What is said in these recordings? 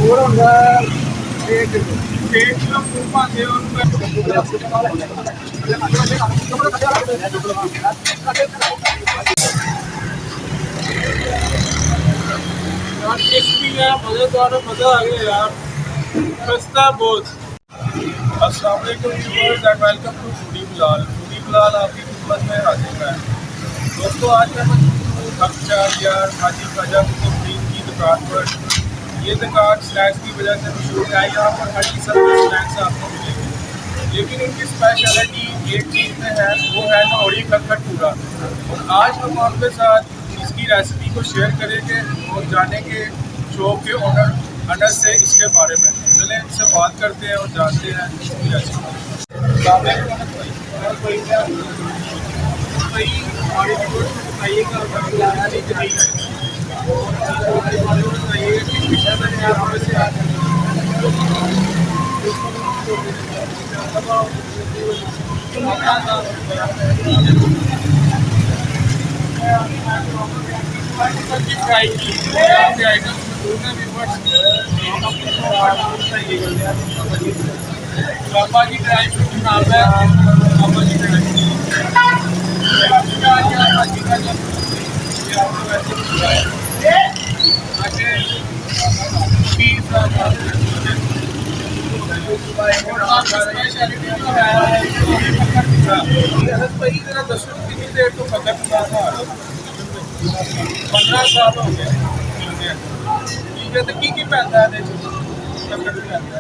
Crispy है, मज़ेदार है, मज़ा आ गया यार। सस्ता बहुत। अस्सलाम वालेकुम viewers and welcome to foodie Bilal. Foodie Bilal आपकी खिदमत में हाजिर है। दोस्तों आज मैं खखचार यार हाजी ख्वाजा कुतुबुद्दीन की दुकान पर। ये दुकान स्नैक्स की वजह से मशहूर है। यहाँ पर हर किस्म के स्नैक्स आपको मिलेंगे, लेकिन इनकी स्पेशलिटी एक चीज़ में है, वो है लाहौरी खखर पूरा। और आज हम आपके साथ इसकी रेसिपी को शेयर करेंगे और जानेंगे शॉप के ऑनर से इसके बारे में। चलें इनसे बात करते हैं और जानते हैं इसकी रेसिपी। पापा जी ड्राई फ्रूट नाम है, पापा जी ड्राई फ्रूट दस कितनी देर तो खखर पूरा था, 15 साल हो गए। ठीक है, तो की पैदा है खखर भी पैदा है,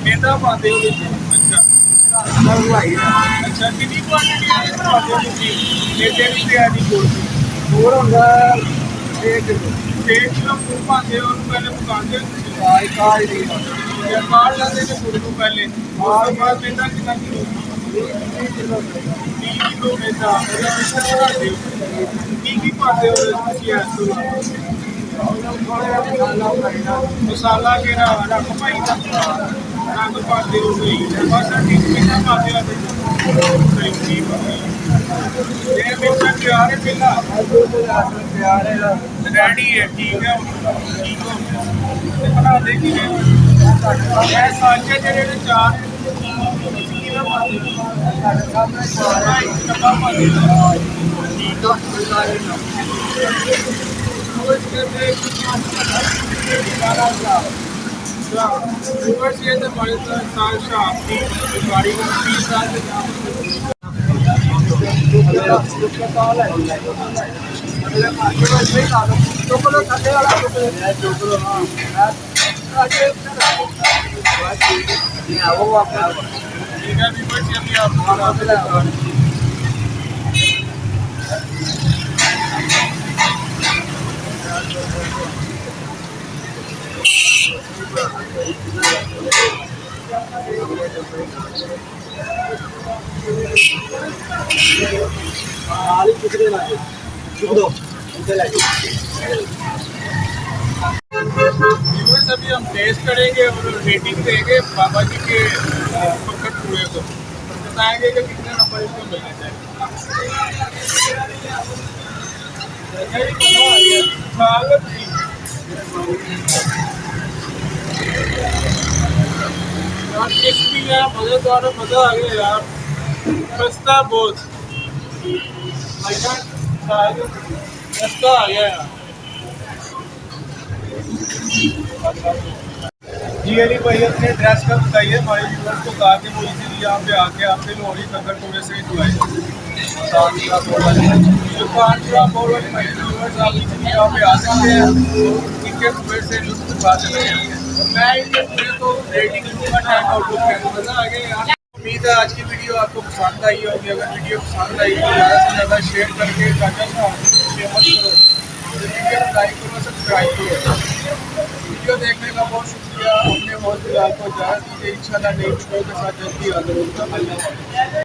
नेता पाते हो। अच्छा कितनी क्वांटिटी पाते हो पहले पकाते काट लेते थे गुड़ को पहले, उसके बाद मैदा कितना किलो 3 किलो मैदा की पाते हो मसाला के रख पाई रंग पाते हो बस मैदा पाते हो मिक्सर तैयार है पहला रेडी है। ठीक है, बना देगी साचे जेडे चार ये तो बड़े साल आपकी गाड़ी को 30 साल से अभी हम टेस्ट करेंगे और रेटिंग देंगे बाबा जी के खखर पूरे को, बताएंगे कि कितने नंबर इसको मिलने चाहिए। क्रिस्पी है, मज़ेदार है, मज़ा आ गया यार। सस्ता बहुत सस्ता आ गया यार। जी अली भाई अपने एड्रेस का बताइए हमारे व्यूअर्स को, कहा कि वो इसीलिए यहाँ पे आके आपसे लाहौरी खखर पूरे से दुकान यहाँ पे आ सकते हैं, इनके पूरे से लुत्फ उठा सकते हैं। मैं इनके पूरे को रेटिंग दूंगा 10 आउट ऑफ 10। मज़ा आ गया यार। उम्मीद है आज की वीडियो आपको पसंद आई होगी। अगर वीडियो पसंद आई तो ज़्यादा से ज़्यादा शेयर करके चैनल को फेमस करो, वीडियो को लाइक करो, सब्सक्राइब करो। वीडियो देखने का बहुत शुक्रिया। अपने बहुत बिलाल को इजाज़त दीजिए। इंशाल्लाह नई वीडियो के साथ जल्दी हाजिर होगा।